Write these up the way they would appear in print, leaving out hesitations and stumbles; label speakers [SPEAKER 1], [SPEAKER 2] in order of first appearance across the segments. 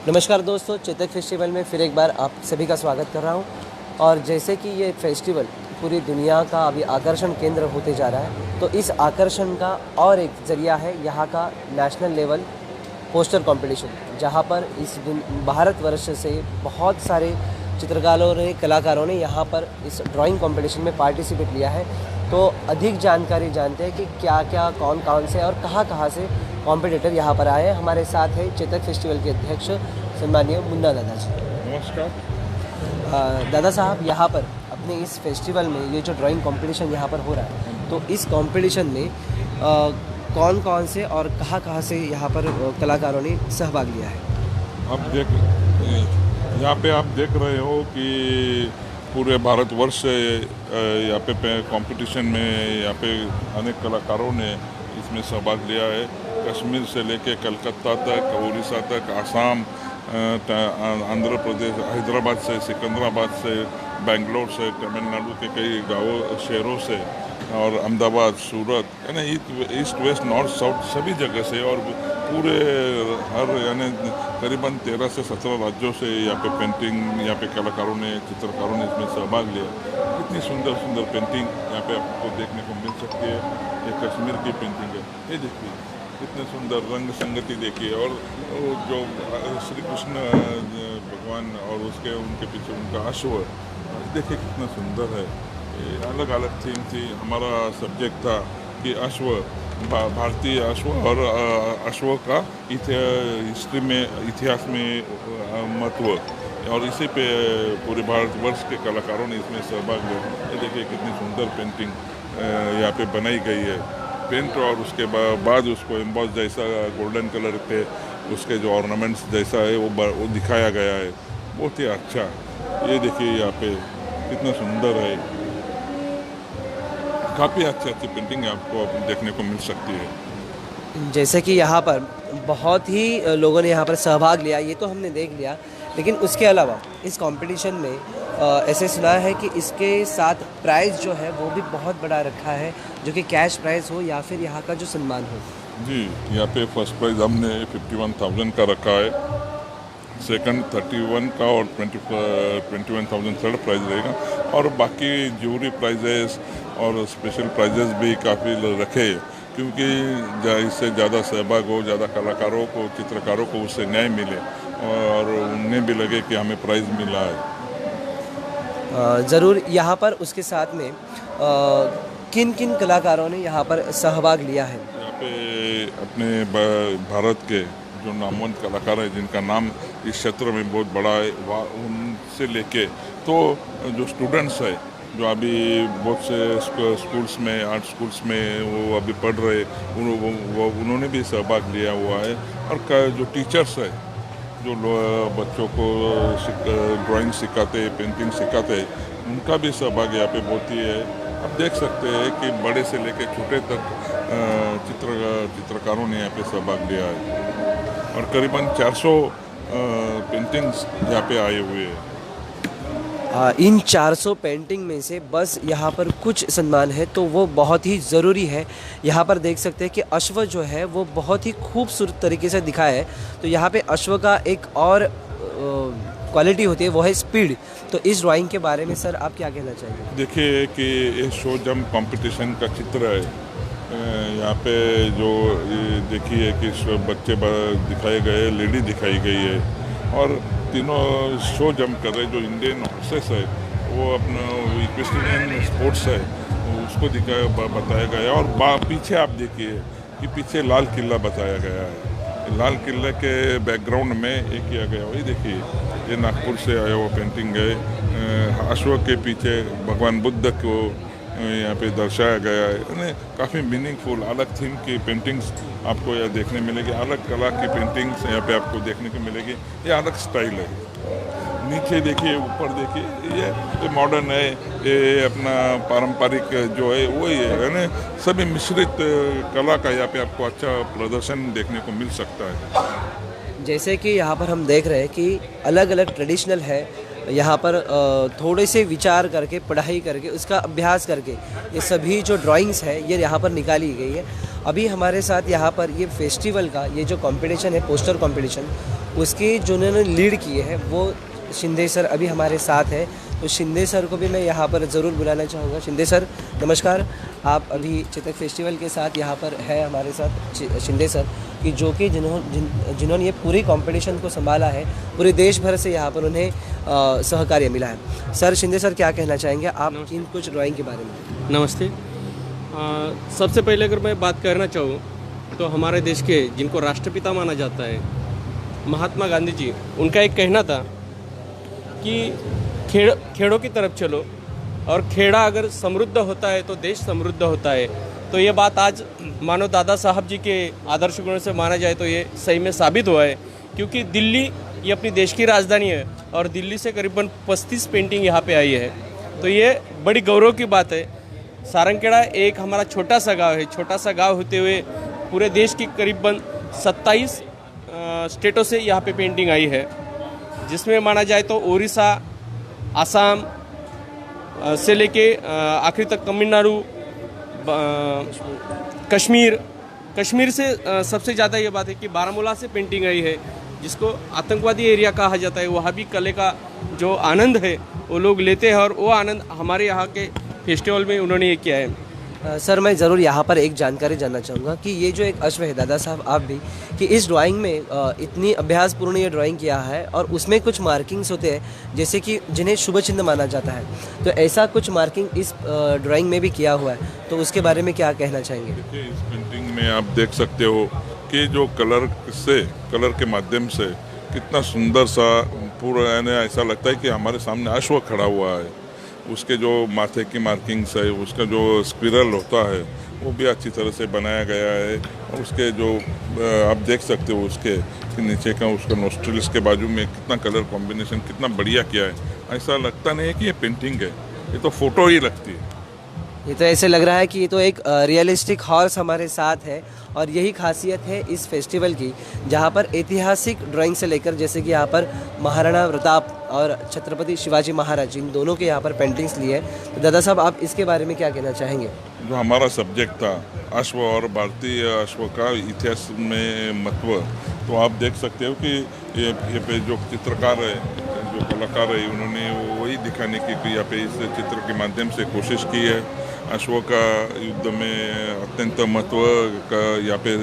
[SPEAKER 1] नमस्कार दोस्तों, चेतक फेस्टिवल में फिर एक बार आप सभी का स्वागत कर रहा हूं। और जैसे कि ये फेस्टिवल पूरी दुनिया का अभी आकर्षण केंद्र होते जा रहा है, तो इस आकर्षण का और एक ज़रिया है यहाँ का नेशनल लेवल पोस्टर कंपटीशन, जहाँ पर भारतवर्ष से बहुत सारे चित्रकारों ने कलाकारों ने यहाँ पर इस ड्राइंग कंपटीशन में पार्टिसिपेट लिया है। तो अधिक जानकारी जानते हैं कि क्या क्या कौन कौन से और कहाँ से कॉम्पिटिटर यहाँ पर आए हैं। हमारे साथ है चेतक फेस्टिवल के अध्यक्ष सम्मानीय मुन्ना दादा जी।
[SPEAKER 2] नमस्कार।
[SPEAKER 1] दादा साहब, यहाँ पर अपने इस फेस्टिवल में ये जो ड्राइंग कंपटीशन यहाँ पर हो रहा है, तो इस कंपटीशन में कौन कौन से और कहाँ से यहाँ पर कलाकारों ने सहभाग लिया है?
[SPEAKER 2] यहाँ पे आप देख रहे हो कि पूरे भारतवर्ष से यहाँ पे कंपटीशन में यहाँ पे अनेक कलाकारों ने इसमें सहभाग लिया है। कश्मीर से लेके कलकत्ता तक, उड़ीसा तक, आसाम, आंध्र प्रदेश, हैदराबाद से, सिकंदराबाद से, बेंगलोर से, तमिलनाडु के कई गाँवों शहरों से, और अहमदाबाद, सूरत, यानी ईस्ट वेस्ट नॉर्थ साउथ सभी जगह से, और पूरे हर यानी करीबन 13 से 17 राज्यों से यहाँ पे पेंटिंग, यहाँ पे कलाकारों ने, चित्रकारों ने इसमें सहभाग लिया। इतनी सुंदर सुंदर पेंटिंग यहाँ पे आपको देखने को मिल सकती है। ये कश्मीर की पेंटिंग है, ये देखिए कितने सुंदर रंग संगति देखिए। और जो श्री कृष्ण भगवान और उनके पीछे उनका अश्व देखिए कितना सुंदर है। अलग अलग थीम थी। हमारा सब्जेक्ट था कि अश्व, भारतीय अश्व और अश्व का हिस्ट्री में, इतिहास में महत्व, और इसी पे पूरे भारतवर्ष के कलाकारों ने इसमें सहभाग लिया। ये देखिए कितनी सुंदर पेंटिंग यहाँ पे बनाई गई है। पेंट और उसके बाद उसको एम्बॉस जैसा गोल्डन कलर पे उसके जो ऑर्नामेंट्स जैसा है वो दिखाया गया है। बहुत ही अच्छा। ये देखिए यहाँ पे कितना सुंदर है। काफ़ी अच्छी पेंटिंग आपको देखने को मिल सकती है।
[SPEAKER 1] जैसे कि यहाँ पर बहुत ही लोगों ने यहाँ पर सहभाग लिया, ये तो हमने देख लिया, लेकिन उसके अलावा इस कंपटीशन में ऐसे सुना है कि इसके साथ प्राइज़ जो है वो भी बहुत बड़ा रखा है, जो कि कैश प्राइज़ हो या फिर यहाँ का जो सम्मान हो। जी,
[SPEAKER 2] यहाँ पे फर्स्ट प्राइज़ हमने 51,000 का रखा है, सेकंड 31 का, और 21,000 थर्ड प्राइज़ रहेगा। और बाकी ज्यूरी प्राइजेस और स्पेशल प्राइजेस भी काफ़ी रखे, क्योंकि इससे ज़्यादा सहभाग हो, ज़्यादा कलाकारों को, चित्रकारों को उससे न्याय मिले और उन्हें भी लगे कि हमें प्राइज़ मिला है।
[SPEAKER 1] ज़रूर। यहाँ पर उसके साथ में किन किन कलाकारों ने यहाँ पर सहभाग लिया है?
[SPEAKER 2] यहाँ पे अपने भारत के जो नामवंत कलाकार हैं, जिनका नाम इस क्षेत्र में बहुत बड़ा है, उनसे लेके तो जो स्टूडेंट्स है, जो अभी बहुत से स्कूल्स में, आर्ट स्कूल्स में वो अभी पढ़ रहे, उन्होंने भी सहभाग लिया हुआ है। और जो टीचर्स है, जो बच्चों को ड्राइंग सिखाते, पेंटिंग सिखाते, उनका भी सहभाग यहाँ पे बहुत ही है। आप देख सकते हैं कि बड़े से लेकर छोटे तक चित्रकारों ने यहाँ पे सहभाग लिया है, और करीबन 400 पेंटिंग्स यहाँ पे आए हुए हैं।
[SPEAKER 1] इन 400 पेंटिंग में से बस यहाँ पर कुछ सम्मान है, तो वो बहुत ही ज़रूरी है। यहाँ पर देख सकते हैं कि अश्व जो है वो बहुत ही खूबसूरत तरीके से दिखाया है। तो यहाँ पे अश्व का एक और क्वालिटी होती है, वो है स्पीड। तो इस ड्राइंग के बारे में सर आप क्या कहना चाहेंगे?
[SPEAKER 2] देखिए कि ये शो जंप कंपटीशन का चित्र है। यहाँ पे जो देखिए कि बच्चे दिखाए गए, लेडी दिखाई गई है, और तीनों शो जंप कर रहे। जो इंडियन हॉर्सेस है वो अपना इक्वेस्ट्रियन स्पोर्ट्स है, उसको बताया गया है। और पीछे आप देखिए कि पीछे लाल किला बताया गया है। लाल किले के बैकग्राउंड में ये किया गया। वही देखिए, ये नागपुर से आया हुआ पेंटिंग है। अश्व के पीछे भगवान बुद्ध को यहाँ पे दर्शाया गया है। यानी काफ़ी मीनिंगफुल, अलग थीम की पेंटिंग्स आपको यहाँ देखने मिलेगी। अलग कला की पेंटिंग्स यहाँ पे आपको देखने को मिलेगी। ये अलग स्टाइल है। नीचे देखिए, ऊपर देखिए, ये मॉडर्न है, ये अपना पारंपरिक जो है वही है ना। सभी मिश्रित कला का यहाँ पे आपको अच्छा प्रदर्शन देखने को मिल सकता है।
[SPEAKER 1] जैसे कि यहाँ पर हम देख रहे हैं कि अलग अलग ट्रेडिशनल है, यहाँ पर थोड़े से विचार करके, पढ़ाई करके, उसका अभ्यास करके ये सभी जो ड्राइंग्स है ये यहाँ पर निकाली गई है। अभी हमारे साथ यहाँ पर ये फेस्टिवल का ये जो कंपटीशन है, पोस्टर कंपटीशन, उसके जिन्होंने लीड किए हैं वो शिंदे सर अभी हमारे साथ हैं। तो शिंदे सर को भी मैं यहाँ पर ज़रूर बुलाना चाहूँगा। शिंदे सर नमस्कार, आप अभी चेतक फेस्टिवल के साथ यहाँ पर है हमारे साथ शिंदे सर कि जो कि जिन्होंने ये पूरी कंपटीशन को संभाला है, पूरे देश भर से यहाँ पर उन्हें सहकार्य मिला है। सर शिंदे सर क्या कहना चाहेंगे आप इन कुछ ड्राइंग के बारे में?
[SPEAKER 3] नमस्ते। सबसे पहले अगर मैं बात करना चाहूँ तो हमारे देश के जिनको राष्ट्रपिता माना जाता है महात्मा गांधी जी, उनका एक कहना था कि खेड़ों की तरफ चलो और खेड़ा अगर समृद्ध होता है तो देश समृद्ध होता है। तो ये बात आज मानो दादा साहब जी के आदर्श गुणों से माना जाए तो ये सही में साबित हुआ है, क्योंकि दिल्ली ये अपनी देश की राजधानी है और दिल्ली से करीबन 35 पेंटिंग यहाँ पे आई है। तो ये बड़ी गौरव की बात है। सारंगखेड़ा एक हमारा छोटा सा गांव है। छोटा सा गांव होते हुए पूरे देश की करीबन 27 स्टेटों से यहाँ पे पेंटिंग आई है, जिसमें माना जाए तो उड़ीसा, आसाम से लेके आखिरी तक तमिलनाडु, कश्मीर से सबसे ज़्यादा ये बात है कि बारामूला से पेंटिंग आई है, जिसको आतंकवादी एरिया कहा जाता है। वहाँ भी कले का जो आनंद है वो लोग लेते हैं और वो आनंद हमारे यहाँ के फेस्टिवल में उन्होंने ये किया है।
[SPEAKER 1] सर मैं ज़रूर यहाँ पर एक जानकारी जानना चाहूँगा कि ये जो एक अश्व है, दादा साहब आप भी, कि इस ड्राइंग में इतनी अभ्यासपूर्ण ये ड्राइंग किया है और उसमें कुछ मार्किंग्स होते हैं जैसे कि जिन्हें शुभ चिन्ह माना जाता है, तो ऐसा कुछ मार्किंग इस ड्राइंग में भी किया हुआ है, तो उसके बारे में क्या कहना चाहेंगे?
[SPEAKER 2] देखिए, इस पेंटिंग में आप देख सकते हो कि जो कलर के माध्यम से कितना सुंदर सा पूरा, यानी ऐसा लगता है कि हमारे सामने अश्व खड़ा हुआ है। उसके जो माथे की मार्किंग्स है, उसका जो स्क्विरल होता है वो भी अच्छी तरह से बनाया गया है। और उसके जो आप देख सकते हो उसके नीचे का उसका नोस्ट्रिल्स के बाजू में कितना कलर कॉम्बिनेशन कितना बढ़िया किया है। ऐसा लगता नहीं है कि ये पेंटिंग है, ये तो फोटो ही लगती है।
[SPEAKER 1] ये तो ऐसे लग रहा है कि ये तो एक रियलिस्टिक हॉर्स हमारे साथ है और यही खासियत है इस फेस्टिवल की, जहाँ पर ऐतिहासिक ड्राइंग से लेकर जैसे कि यहाँ पर महाराणा प्रताप और छत्रपति शिवाजी महाराज, इन दोनों के यहाँ पर पेंटिंग्स लिए हैं। तो दादा साहब आप इसके बारे में क्या कहना चाहेंगे?
[SPEAKER 2] जो हमारा सब्जेक्ट था अश्व और भारतीय अश्व का इतिहास में महत्व, तो आप देख सकते हो कि ये पे जो चित्रकार है, जो कलाकार है, उन्होंने वही दिखाने की यहाँ पे इस चित्र के माध्यम से कोशिश की है। अश्व का युद्ध में अत्यंत महत्व का यहाँ पे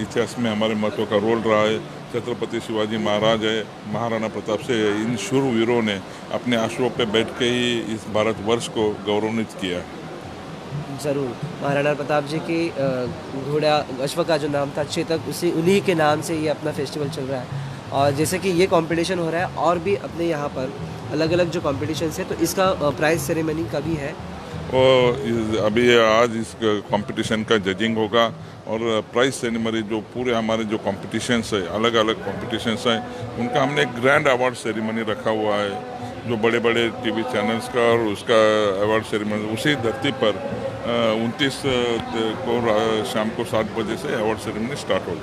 [SPEAKER 2] इतिहास में हमारे महत्व का रोल रहा है। छत्रपति शिवाजी महाराज है, महाराणा प्रताप से इन शूरवीरों ने अपने अश्वों पे बैठ के ही इस भारतवर्ष को गौरवान्वित किया।
[SPEAKER 1] ज़रूर, महाराणा प्रताप जी की घोड़ा अश्व का जो नाम था चेतक, उन्हीं के नाम से ये अपना फेस्टिवल चल रहा है। और जैसे कि ये कंपटीशन हो रहा है और भी अपने यहाँ पर अलग अलग जो कॉम्पिटिशन्स है, तो इसका प्राइज़ सेरेमनी का भी है।
[SPEAKER 2] और अभी आज इस कंपटीशन का जजिंग होगा और प्राइज सेरेमनी जो पूरे हमारे जो कॉम्पिटिशन्स है, अलग अलग कॉम्पिटिशन्स हैं, उनका हमने एक ग्रैंड अवार्ड सेरेमनी रखा हुआ है, जो बड़े बड़े टीवी चैनल्स का, और उसका अवार्ड सेरेमनी उसी धरती पर 29 को शाम को 7 बजे से अवार्ड सेरेमनी स्टार्ट होगी।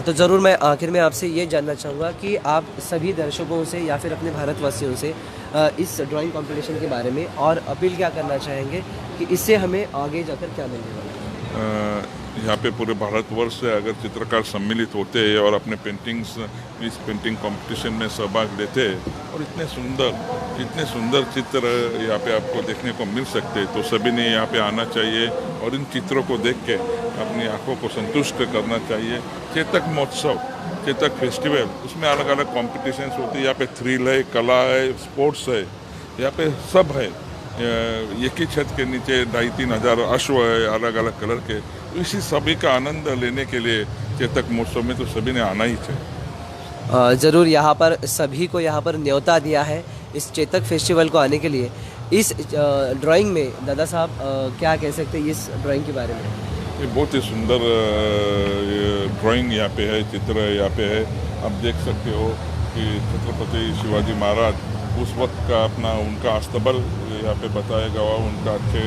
[SPEAKER 1] तो ज़रूर मैं आखिर में आपसे ये जानना चाहूँगा कि आप सभी दर्शकों से या फिर अपने भारतवासियों से इस ड्राइंग कंपटीशन के बारे में और अपील क्या करना चाहेंगे कि इससे हमें आगे जाकर क्या मिलेगा?
[SPEAKER 2] यहाँ पे पूरे भारतवर्ष से अगर चित्रकार सम्मिलित होते हैं और अपने पेंटिंग्स इस पेंटिंग कंपटीशन में सहभाग लेते हैं और इतने सुंदर चित्र यहाँ पे आपको देखने को मिल सकते हैं, तो सभी ने यहाँ पे आना चाहिए और इन चित्रों को देख के अपनी आंखों को संतुष्ट करना चाहिए। चेतक महोत्सव, चेतक फेस्टिवल, उसमें अलग अलग कॉम्पिटिशन्स होती है। यहाँ पे थ्रिल है, कला है, स्पोर्ट्स है, यहाँ पे सब है। एक ही छत के नीचे 2,5-3 हज़ार अश्व है अलग अलग कलर के। तो इसी सभी का आनंद लेने के लिए चेतक महोत्सव में तो सभी ने आना ही चाहिए।
[SPEAKER 1] ज़रूर, यहाँ पर सभी को यहाँ पर न्योता दिया है इस चेतक फेस्टिवल को आने के लिए। इस ड्राइंग में दादा साहब क्या कह सकते हैं इस ड्राइंग के बारे में?
[SPEAKER 2] ये बहुत ही सुंदर ड्राइंग यहाँ पे है, चित्र यहाँ पे है। आप देख सकते हो कि छत्रपति शिवाजी महाराज उस वक्त का अपना उनका अस्तबल यहाँ पे बताया गया, उनका अच्छे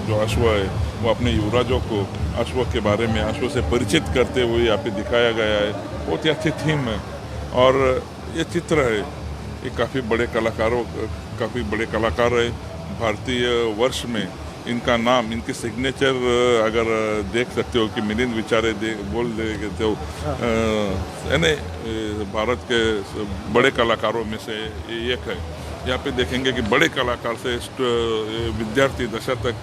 [SPEAKER 2] जो अश्व है वो अपने युवराजों को अश्व के बारे में, अश्व से परिचित करते हुए यहाँ पे दिखाया गया है। बहुत ही अच्छी थीम है और ये चित्र है, ये काफ़ी बड़े कलाकार है। भारतीय वर्ष में इनका नाम, इनकी सिग्नेचर अगर देख सकते हो कि मिलिंद विचारे बोल देते हो, यानी भारत के बड़े कलाकारों में से एक है। यहाँ पे देखेंगे कि बड़े कलाकार से विद्यार्थी दशा तक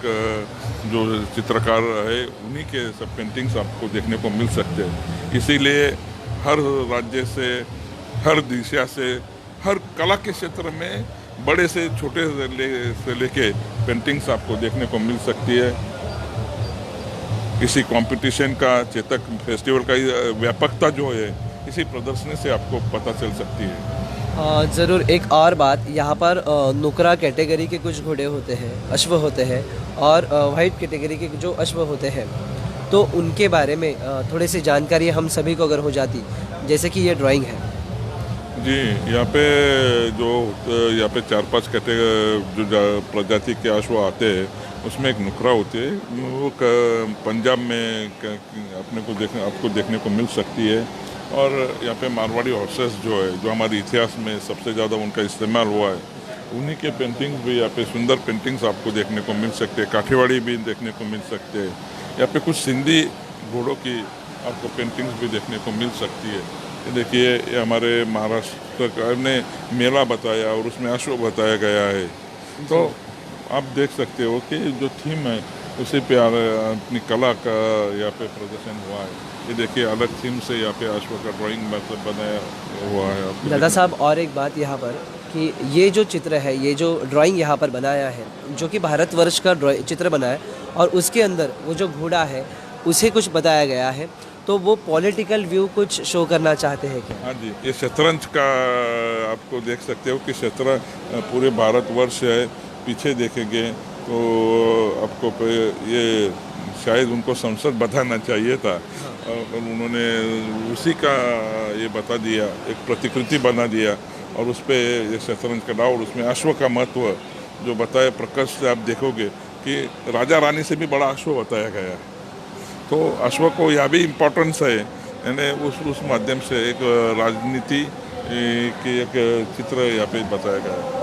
[SPEAKER 2] जो चित्रकार है उन्हीं के सब पेंटिंग्स आपको देखने को मिल सकते हैं। इसीलिए हर राज्य से, हर दिशा से, हर कला के क्षेत्र में बड़े से छोटे से लेके पेंटिंग्स आपको देखने को मिल सकती है। इसी कंपटीशन का, चेतक फेस्टिवल का व्यापकता जो है इसी प्रदर्शनी से आपको पता चल सकती है।
[SPEAKER 1] ज़रूर। एक और बात, यहाँ पर नुकरा कैटेगरी के कुछ घोड़े होते हैं, अश्व होते हैं, और वाइट कैटेगरी के जो अश्व होते हैं, तो उनके बारे में थोड़ी सी जानकारी हम सभी को अगर हो जाती, जैसे कि ये ड्राइंग है।
[SPEAKER 2] जी, यहाँ पे 4-5 जो प्रजाति के अश्व आते हैं उसमें एक नुकरा होती है, वो पंजाब में आपको देखने को मिल सकती है। और यहाँ पे मारवाड़ी हॉर्सेस जो है, जो हमारे इतिहास में सबसे ज़्यादा उनका इस्तेमाल हुआ है, उन्हीं के पेंटिंग्स भी यहाँ पे सुंदर पेंटिंग्स आपको देखने को मिल सकते हैं। काठियावाड़ी भी देखने को मिल सकते हैं। यहाँ पे कुछ सिंधी घोड़ों की आपको पेंटिंग्स भी देखने को मिल सकती है। ये देखिए, ये हमारे महाराष्ट्र का ने मेला बताया और उसमें अश्व बताया गया है। तो आप देख सकते हो कि जो थीम है उसी पे अपनी कला का यहाँ पे प्रदर्शन हुआ है। ये देखिए, अलग थीम से यहाँ पे अश्व का ड्राइंग मतलब बनाया हुआ है।
[SPEAKER 1] दादा साहब, और एक बात यहाँ पर कि ये जो चित्र है, ये जो ड्राइंग यहाँ पर बनाया है, जो कि भारतवर्ष का चित्र बना है, और उसके अंदर वो जो घोड़ा है उसे कुछ बताया गया है, तो वो पॉलिटिकल व्यू कुछ शो करना चाहते हैं क्या?
[SPEAKER 2] हाँ जी, ये शतरंज का आपको देख सकते हो कि शतरंज पूरे भारतवर्ष है। पीछे देखेंगे तो आपको ये शायद उनको संसद बताना चाहिए था, और उन्होंने उसी का ये बता दिया, एक प्रतिकृति बना दिया, और उस पर ये शतरंज का डाव, और उसमें अश्व का महत्व जो बताया प्रकाश से आप देखोगे कि राजा रानी से भी बड़ा अश्व बताया गया है। तो अश्व को यह भी इम्पोर्टेंस है, यानी उस माध्यम से एक राजनीति की एक चित्र यहाँ पे बताया गया है।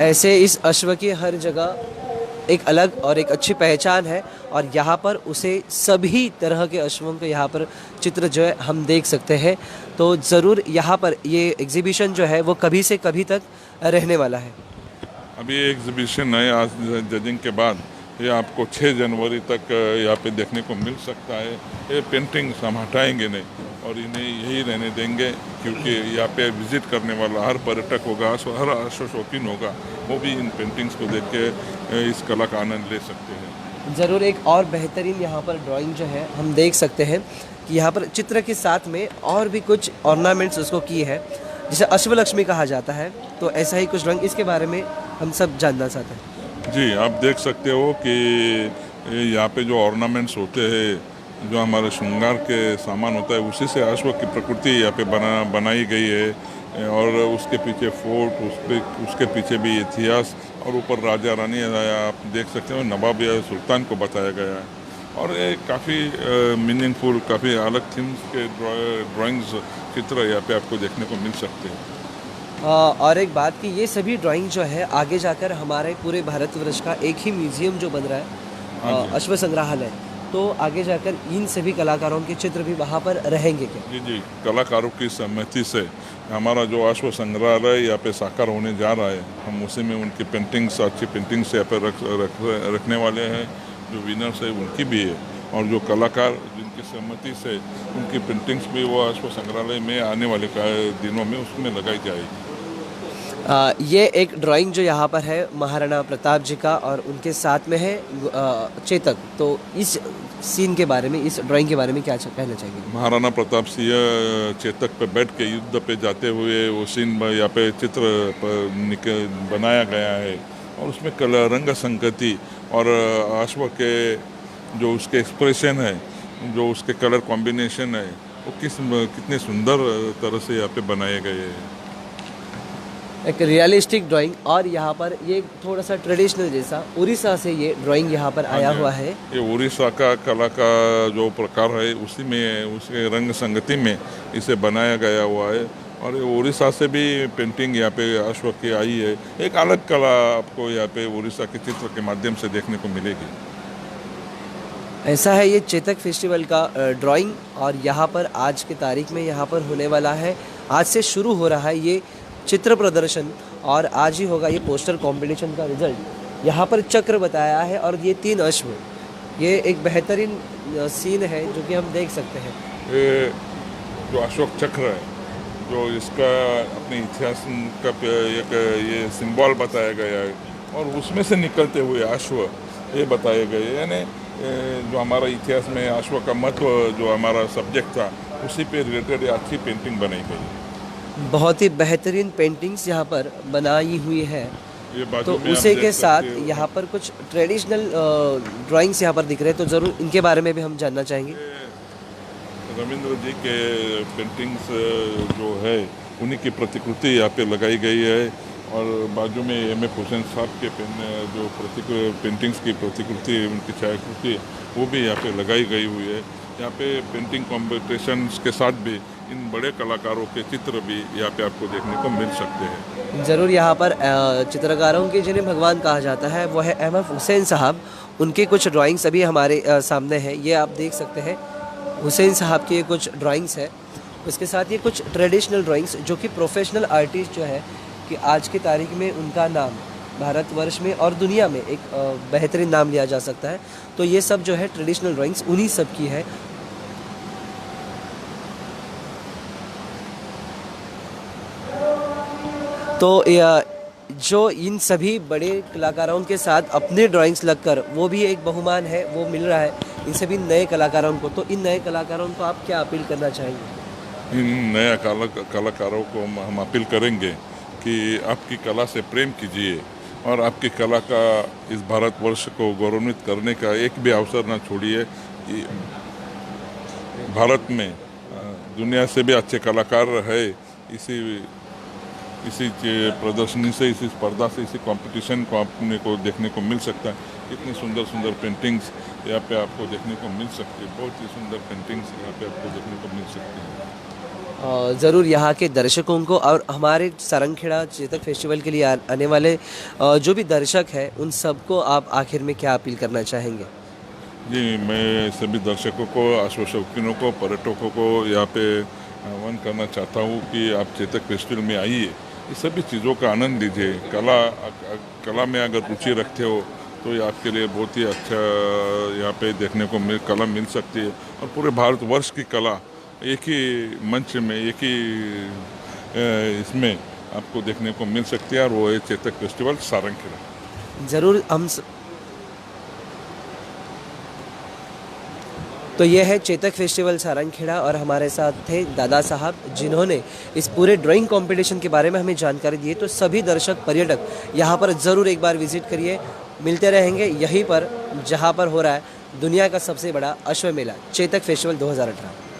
[SPEAKER 1] ऐसे इस अश्व की हर जगह एक अलग और एक अच्छी पहचान है, और यहाँ पर उसे सभी तरह के अश्वों के यहाँ पर चित्र जो है हम देख सकते हैं। तो ज़रूर यहाँ पर ये एग्जीबिशन जो है वो कभी से कभी तक रहने वाला है।
[SPEAKER 2] अभी ये एग्जीबिशन है, आज जजिंग के बाद ये आपको 6 जनवरी तक यहाँ पे देखने को मिल सकता है। ये पेंटिंग्स हम हटाएंगे नहीं और इन्हें यही रहने देंगे, क्योंकि यहाँ पे विजिट करने वाला हर पर्यटक होगा, हर अश्व शौकीन होगा, वो भी इन पेंटिंग्स को देख के इस कला का आनंद ले सकते हैं।
[SPEAKER 1] ज़रूर। एक और बेहतरीन यहाँ पर ड्राइंग जो है हम देख सकते हैं कि यहाँ पर चित्र के साथ में और भी कुछ ऑर्नामेंट्स उसको की है, जिसे अश्वलक्ष्मी कहा जाता है। तो ऐसा ही कुछ ड्राइंग, इसके बारे में हम सब जानना चाहते हैं।
[SPEAKER 2] जी, आप देख सकते हो कि यहाँ पे जो ऑर्नामेंट्स होते हैं, जो हमारे श्रृंगार के सामान होता है, उसी से अश्व की प्रकृति यहाँ पे बनाई गई है। और उसके पीछे फोर्ट, उसके पीछे भी इतिहास, और ऊपर राजा रानी आप देख सकते हो, नवाब या सुल्तान को बताया गया है। और ये काफ़ी मीनिंगफुल, काफ़ी अलग थीम्स के ड्राइंग्स, चित्र यहाँ पे आपको देखने को मिल सकते हैं।
[SPEAKER 1] और एक बात कि ये सभी ड्राइंग जो है आगे जाकर हमारे पूरे भारतवर्ष का एक ही म्यूजियम जो बन रहा है, अश्व संग्रहालय, तो आगे जाकर इन सभी कलाकारों के चित्र भी वहाँ पर रहेंगे क्या?
[SPEAKER 2] जी जी, कलाकारों की सहमति से हमारा जो अश्व संग्रहालय यहाँ पे साकार होने जा रहा है, हम उसी में उनकी पेंटिंग्स, अच्छी पेंटिंग्स यहाँ पे रखने वाले हैं। जो विनर्स है उनकी भी है, और जो कलाकार जिनकी सहमति से उनकी पेंटिंग्स भी वो अश्व संग्रहालय में आने वाले दिनों में उसमें लगाई जाएगी।
[SPEAKER 1] ये एक ड्राइंग जो यहाँ पर है महाराणा प्रताप जी का, और उनके साथ में है चेतक। तो इस सीन के बारे में, इस ड्राइंग के बारे में क्या कहना चाहिए?
[SPEAKER 2] महाराणा प्रताप सिंह चेतक पे बैठ के युद्ध पे जाते हुए वो सीन यहाँ पे चित्र बनाया गया है, और उसमें रंग संगति और अश्व के जो उसके एक्सप्रेशन है, जो उसके कलर कॉम्बिनेशन है, वो कितने सुंदर तरह से यहाँ पे बनाए गए हैं।
[SPEAKER 1] एक रियलिस्टिक ड्राइंग, और यहाँ पर ये थोड़ा सा ट्रेडिशनल जैसा उड़ीसा से ये ड्राइंग यहाँ पर आया हुआ है।
[SPEAKER 2] ये उड़ीसा का कला का जो प्रकार है उसी में, उसके रंग संगति में इसे बनाया गया हुआ है। और उड़ीसा से भी पेंटिंग यहाँ पे अश्व की आई है। एक अलग कला आपको यहाँ पे उड़ीसा के चित्र के माध्यम से देखने को मिलेगी।
[SPEAKER 1] ऐसा है ये चेतक फेस्टिवल का ड्राइंग, और यहाँ पर आज की तारीख में यहाँ पर होने वाला है, आज से शुरू हो रहा है ये चित्र प्रदर्शन, और आज ही होगा ये पोस्टर कंपटीशन का रिजल्ट। यहाँ पर चक्र बताया है और ये 3 अश्व, ये एक बेहतरीन सीन है जो कि हम देख सकते हैं।
[SPEAKER 2] ये जो अशोक चक्र है, जो इसका अपने इतिहास का एक ये सिंबल बताया गया है, और उसमें से निकलते हुए अश्व ये बताए गए, यानी जो हमारा इतिहास में अश्व का महत्व जो हमारा सब्जेक्ट था उसी पे रिलेटेड अच्छी पेंटिंग बनाई गई।
[SPEAKER 1] बहुत ही बेहतरीन पेंटिंग्स यहाँ पर बनाई हुई है।
[SPEAKER 2] ये बाजू
[SPEAKER 1] तो
[SPEAKER 2] में आप
[SPEAKER 1] उसी
[SPEAKER 2] देख
[SPEAKER 1] के
[SPEAKER 2] सकते
[SPEAKER 1] साथ
[SPEAKER 2] हो।
[SPEAKER 1] यहाँ पर कुछ ट्रेडिशनल ड्राइंग्स यहाँ पर दिख रहे हैं, तो ज़रूर इनके बारे में भी हम जानना चाहेंगे।
[SPEAKER 2] रविंद्र जी के पेंटिंग्स जो है उन्हीं की प्रतिकृति यहाँ पे लगाई गई है, और बाजू में M.F. हुसैन साहब के जो पेंटिंग्स की प्रतिकृति, उनकी छायाकृति वो भी यहाँ पे लगाई गई हुई है। यहाँ पे पेंटिंग कॉम्पिटिशन्स के साथ भी इन बड़े कलाकारों के चित्र भी यहाँ पे आपको देखने को मिल सकते हैं।
[SPEAKER 1] ज़रूर यहाँ पर चित्रकारों के जिन्हें भगवान कहा जाता है वो है M.F. हुसैन साहब, उनके कुछ ड्राइंग्स अभी हमारे सामने हैं, ये आप देख सकते हैं। हुसैन साहब के कुछ ड्राइंग्स है, उसके साथ ये कुछ ट्रेडिशनल ड्राइंग्स जो कि प्रोफेशनल आर्टिस्ट जो है कि आज की तारीख में उनका नाम भारतवर्ष में और दुनिया में एक बेहतरीन नाम लिया जा सकता है। तो ये सब जो है ट्रेडिशनल ड्राइंग्स उन्हीं सब की है। तो जो इन सभी बड़े कलाकारों के साथ अपने ड्राइंग्स लगकर वो भी एक बहुमान है वो मिल रहा है इन सभी नए कलाकारों को। तो इन नए कलाकारों को आप क्या अपील करना चाहेंगे?
[SPEAKER 2] इन नया कलाकारों को हम अपील करेंगे कि आपकी कला से प्रेम कीजिए, और आपकी कला का इस भारतवर्ष को गौरवान्वित करने का एक भी अवसर ना छोड़िए। कि भारत में दुनिया से भी अच्छे कलाकार है, इसी प्रदर्शनी से, इसी स्पर्धा से, इसी कंपटीशन को अपने को देखने को मिल सकता है। इतनी सुंदर सुंदर पेंटिंग्स यहाँ पे आपको देखने को मिल सकती है, बहुत ही सुंदर पेंटिंग्स यहाँ पे आपको देखने को मिल सकती है।
[SPEAKER 1] ज़रूर यहाँ के दर्शकों को और हमारे सारंगखेड़ा चेतक फेस्टिवल के लिए आने वाले जो भी दर्शक हैं उन सबको आप आखिर में क्या अपील करना चाहेंगे?
[SPEAKER 2] जी, मैं सभी दर्शकों को, अश्व शौकीनों को, पर्यटकों को यहाँ पे आह्वान करना चाहता हूँ कि आप चेतक फेस्टिवल में आइए, ये सभी चीज़ों का आनंद लीजिए। कला में अगर रुचि रखते हो तो ये आपके लिए बहुत ही अच्छा यहाँ पे देखने को कला मिल सकती है, और पूरे भारतवर्ष की कला एक ही मंच में, एक ही इसमें आपको देखने को मिल सकती है, और वो है चेतक फेस्टिवल सारंगखेड़ा।
[SPEAKER 1] ज़रूर तो ये है चेतक फेस्टिवल सारंगखेड़ा, और हमारे साथ थे दादा साहब जिन्होंने इस पूरे ड्राइंग कंपटीशन के बारे में हमें जानकारी दी। तो सभी दर्शक पर्यटक यहाँ पर ज़रूर एक बार विजिट करिए। मिलते रहेंगे यहीं पर जहाँ पर हो रहा है दुनिया का सबसे बड़ा अश्व मेला, चेतक फेस्टिवल 2018।